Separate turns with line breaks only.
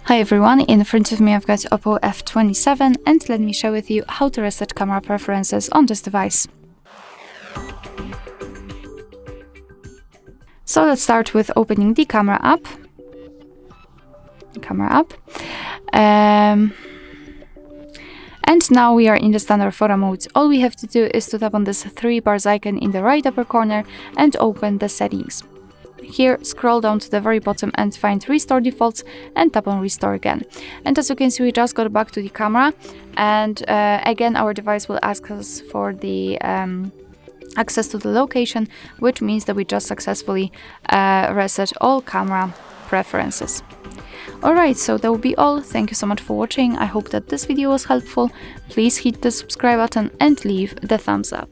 Hi everyone, in front of me I've got OPPO F27 and let me share with you how to reset camera preferences on this device. So let's start with opening the camera app. And now we are in the standard photo mode. All we have to do is to tap on this 3 bars icon in the right upper corner and open the settings. Here, scroll down to the very bottom and find Restore Defaults and tap on Restore again. And as you can see, we just got back to the camera, and again our device will ask us for the access to the location, which means that we just successfully reset all camera preferences. Alright, so that will be all. Thank you so much for watching. I hope that this video was helpful. Please hit the subscribe button and leave the thumbs up.